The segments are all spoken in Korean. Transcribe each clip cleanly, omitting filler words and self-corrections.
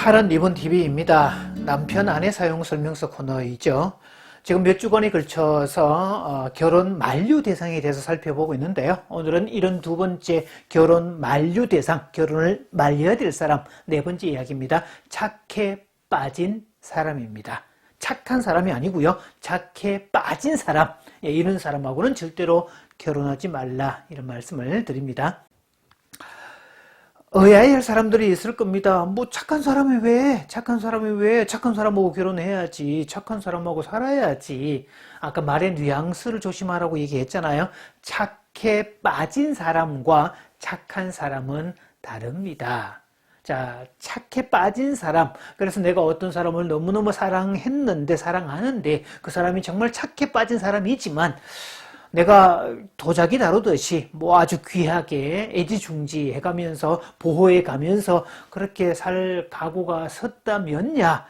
파란 리본 TV입니다. 남편 아내 사용 설명서 코너이죠. 지금 몇 주간에 걸쳐서 결혼 만류 대상에 대해서 살펴보고 있는데요. 오늘은 이런 두 번째 결혼 만류 대상, 결혼을 말려야 될 사람 네 번째 이야기입니다. 착해 빠진 사람입니다. 착한 사람이 아니고요. 착해 빠진 사람, 이런 사람하고는 절대로 결혼하지 말라, 이런 말씀을 드립니다. 의아해할 사람들이 있을 겁니다. 뭐 착한 사람이 왜? 착한 사람하고 결혼해야지. 착한 사람하고 살아야지. 아까 말의 뉘앙스를 조심하라고 얘기했잖아요. 착해 빠진 사람과 착한 사람은 다릅니다. 자, 착해 빠진 사람. 그래서 내가 어떤 사람을 너무너무 사랑하는데 그 사람이 정말 착해 빠진 사람이지만 내가 도자기 다루듯이 뭐 아주 귀하게 애지중지해가면서 보호해가면서 그렇게 살 각오가 섰다면야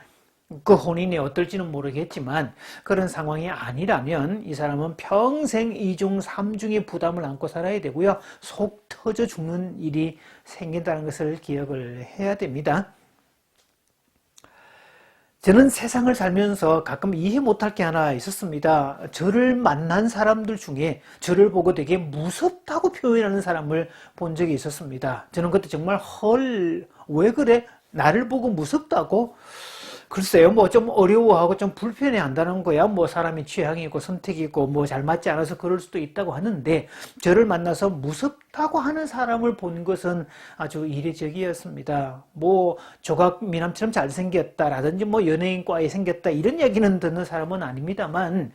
그 혼인이 어떨지는 모르겠지만 그런 상황이 아니라면 이 사람은 평생 이중 삼중의 부담을 안고 살아야 되고요. 속 터져 죽는 일이 생긴다는 것을 기억을 해야 됩니다. 저는 세상을 살면서 가끔 이해 못할 게 하나 있었습니다. 저를 만난 사람들 중에 저를 보고 되게 무섭다고 표현하는 사람을 본 적이 있었습니다. 저는 그때 정말 왜 그래? 나를 보고 무섭다고? 글쎄요, 뭐 좀 어려워하고 좀 불편해 한다는 거야. 뭐 사람이 취향이고 선택이고 뭐 잘 맞지 않아서 그럴 수도 있다고 하는데 저를 만나서 무섭다고 하는 사람을 본 것은 아주 이례적이었습니다. 뭐 조각 미남처럼 잘생겼다라든지 뭐 연예인과에 생겼다 이런 얘기는 듣는 사람은 아닙니다만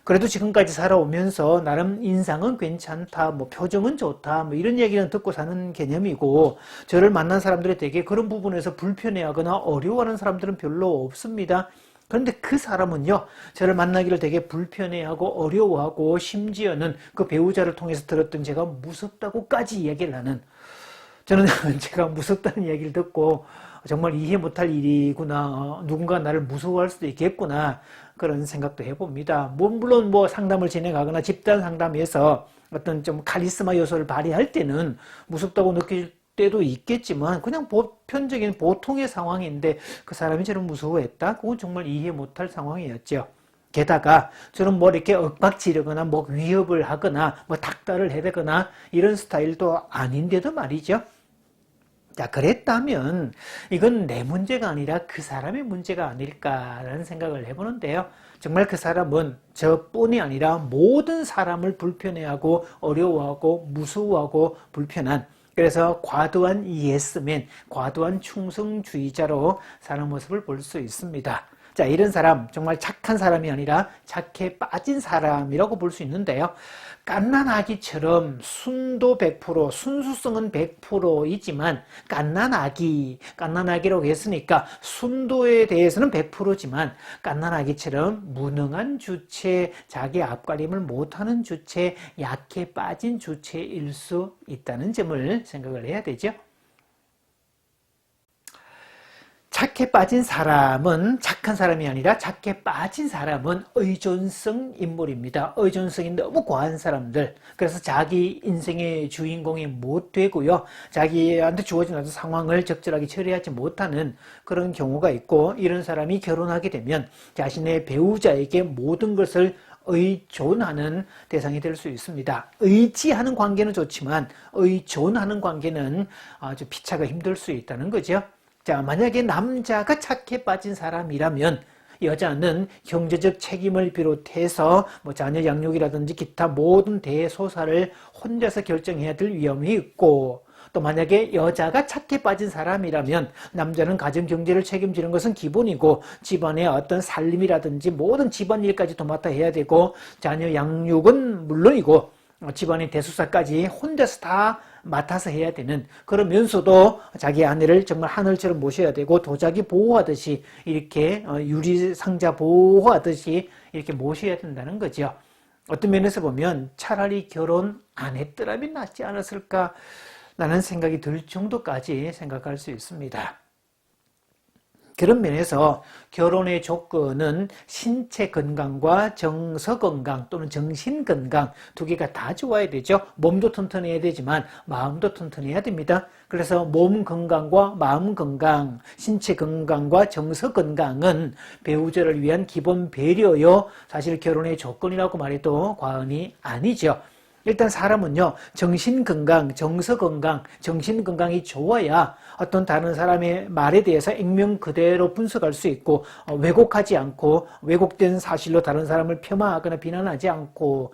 그래도 지금까지 살아오면서 나름 인상은 괜찮다, 뭐 표정은 좋다, 뭐 이런 얘기는 듣고 사는 개념이고 저를 만난 사람들이 되게 그런 부분에서 불편해하거나 어려워하는 사람들은 별로 없습니다. 그런데 그 사람은요, 저를 만나기를 되게 불편해하고 어려워하고 심지어는 그 배우자를 통해서 들었던 제가 무섭다고까지 얘기를 하는, 저는 제가 무섭다는 얘기를 듣고 정말 이해 못할 일이구나, 누군가 나를 무서워할 수도 있겠구나 그런 생각도 해봅니다. 물론 뭐 상담을 진행하거나 집단 상담에서 어떤 좀 카리스마 요소를 발휘할 때는 무섭다고 느낄 때도 있겠지만 그냥 보편적인 보통의 상황인데 그 사람이 저를 무서워했다? 그건 정말 이해 못할 상황이었죠. 게다가 저는 뭐 이렇게 윽박지르거나 뭐 위협을 하거나 뭐 닥달을 해대거나 이런 스타일도 아닌데도 말이죠. 자, 그랬다면 이건 내 문제가 아니라 그 사람의 문제가 아닐까라는 생각을 해보는데요. 정말 그 사람은 저뿐이 아니라 모든 사람을 불편해하고 어려워하고 무서워하고 불편한, 그래서 과도한 예스맨, 과도한 충성주의자로 사는 모습을 볼 수 있습니다. 자, 이런 사람, 정말 착한 사람이 아니라 착해 빠진 사람이라고 볼 수 있는데요. 갓난아기처럼 순도 100%, 순수성은 100%이지만 갓난아기라고 했으니까 순도에 대해서는 100%지만 갓난아기처럼 무능한 주체, 자기 앞가림을 못하는 주체, 약해 빠진 주체일 수 있다는 점을 생각을 해야 되죠. 착해 빠진 사람은 착한 사람이 아니라 착해 빠진 사람은 의존성 인물입니다. 의존성이 너무 과한 사람들. 그래서 자기 인생의 주인공이 못 되고요. 자기한테 주어진 어떤 상황을 적절하게 처리하지 못하는 그런 경우가 있고, 이런 사람이 결혼하게 되면 자신의 배우자에게 모든 것을 의존하는 대상이 될 수 있습니다. 의지하는 관계는 좋지만 의존하는 관계는 아주 피차가 힘들 수 있다는 거죠. 자, 만약에 남자가 착해 빠진 사람이라면 여자는 경제적 책임을 비롯해서 뭐 자녀 양육이라든지 기타 모든 대소사를 혼자서 결정해야 될 위험이 있고, 또 만약에 여자가 착해 빠진 사람이라면 남자는 가정 경제를 책임지는 것은 기본이고 집안의 어떤 살림이라든지 모든 집안일까지 도맡아 해야 되고 자녀 양육은 물론이고 집안의 대소사까지 혼자서 다 맡아서 해야 되는, 그러면서도 자기 아내를 정말 하늘처럼 모셔야 되고 도자기 보호하듯이 이렇게 유리상자 보호하듯이 이렇게 모셔야 된다는 거죠. 어떤 면에서 보면 차라리 결혼 안 했더라면 낫지 않았을까 라는 생각이 들 정도까지 생각할 수 있습니다. 그런 면에서 결혼의 조건은 신체 건강과 정서 건강 또는 정신 건강 두 개가 다 좋아야 되죠. 몸도 튼튼해야 되지만 마음도 튼튼해야 됩니다. 그래서 몸 건강과 마음 건강, 신체 건강과 정서 건강은 배우자를 위한 기본 배려요. 사실 결혼의 조건이라고 말해도 과언이 아니죠. 일단 사람은요, 정신 건강, 정서 건강, 정신 건강이 좋아야 어떤 다른 사람의 말에 대해서 액면 그대로 분석할 수 있고, 왜곡하지 않고, 왜곡된 사실로 다른 사람을 폄하하거나 비난하지 않고,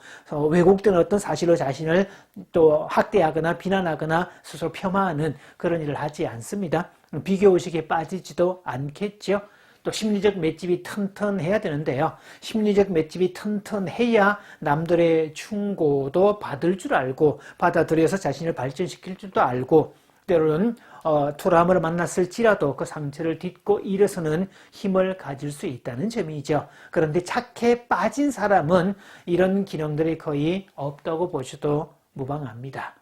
왜곡된 어떤 사실로 자신을 또 학대하거나 비난하거나 스스로 폄하하는 그런 일을 하지 않습니다. 비교의식에 빠지지도 않겠죠. 또 심리적 맷집이 튼튼해야 되는데요. 심리적 맷집이 튼튼해야 남들의 충고도 받을 줄 알고 받아들여서 자신을 발전시킬 줄도 알고 때로는 투람을 만났을지라도 그 상처를 딛고 일어서는 힘을 가질 수 있다는 점이죠. 그런데 착해 빠진 사람은 이런 기능들이 거의 없다고 보셔도 무방합니다.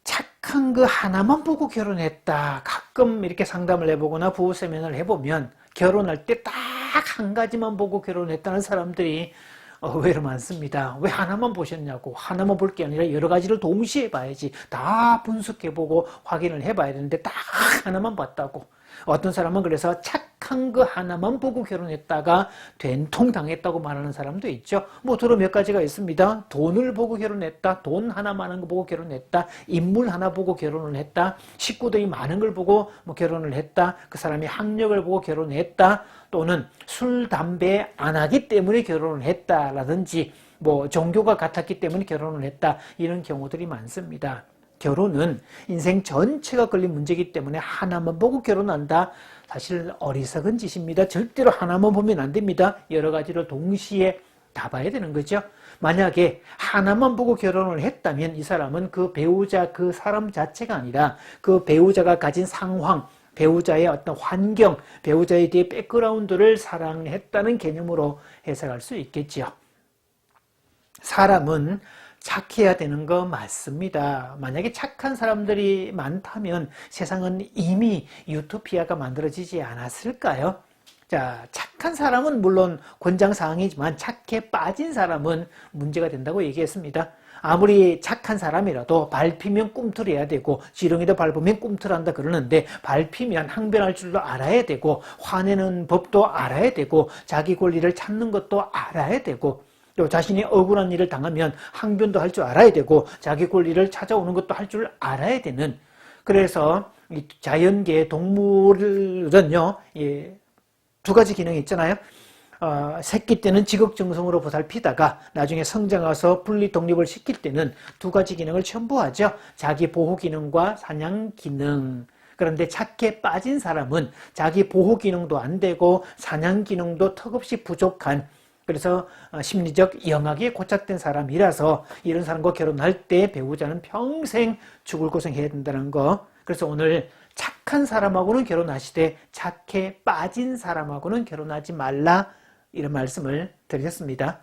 착한 그 하나만 보고 결혼했다. 가끔 이렇게 상담을 해보거나 부부 세미나를 해보면 결혼할 때 딱 한 가지만 보고 결혼했다는 사람들이 의외로 많습니다. 왜 하나만 보셨냐고. 하나만 볼 게 아니라 여러 가지를 동시에 봐야지. 다 분석해보고 확인을 해봐야 되는데 딱 하나만 봤다고. 어떤 사람은 그래서 착한 거 하나만 보고 결혼했다가 된통당했다고 말하는 사람도 있죠. 뭐 두루 몇 가지가 있습니다. 돈을 보고 결혼했다. 돈 하나 많은 거 보고 결혼했다. 인물 하나 보고 결혼을 했다. 식구들이 많은 걸 보고 뭐 결혼을 했다. 그 사람이 학력을 보고 결혼했다. 또는 술, 담배 안 하기 때문에 결혼을 했다라든지 뭐 종교가 같았기 때문에 결혼을 했다. 이런 경우들이 많습니다. 결혼은 인생 전체가 걸린 문제이기 때문에 하나만 보고 결혼한다. 사실 어리석은 짓입니다. 절대로 하나만 보면 안 됩니다. 여러 가지를 동시에 다 봐야 되는 거죠. 만약에 하나만 보고 결혼을 했다면 이 사람은 그 배우자, 그 사람 자체가 아니라 그 배우자가 가진 상황, 배우자의 어떤 환경, 배우자에 대해 백그라운드를 사랑했다는 개념으로 해석할 수 있겠죠. 사람은 착해야 되는 거 맞습니다. 만약에 착한 사람들이 많다면 세상은 이미 유토피아가 만들어지지 않았을까요? 자, 착한 사람은 물론 권장사항이지만 착해 빠진 사람은 문제가 된다고 얘기했습니다. 아무리 착한 사람이라도 밟히면 꿈틀해야 되고 지렁이도 밟으면 꿈틀한다 그러는데 밟히면 항변할 줄도 알아야 되고 화내는 법도 알아야 되고 자기 권리를 찾는 것도 알아야 되고 또 자신이 억울한 일을 당하면 항변도 할 줄 알아야 되고 자기 권리를 찾아오는 것도 할 줄 알아야 되는 그래서 이 자연계 동물은요 두 가지 기능이 있잖아요. 새끼 때는 지극정성으로 보살피다가 나중에 성장해서 분리 독립을 시킬 때는 두 가지 기능을 첨부하죠. 자기 보호 기능과 사냥 기능. 그런데 착해 빠진 사람은 자기 보호 기능도 안 되고 사냥 기능도 턱없이 부족한 그래서 심리적 영악에 고착된 사람이라서 이런 사람과 결혼할 때 배우자는 평생 죽을 고생해야 된다는 거. 그래서 오늘 착한 사람하고는 결혼하시되 착해 빠진 사람하고는 결혼하지 말라 이런 말씀을 드렸습니다.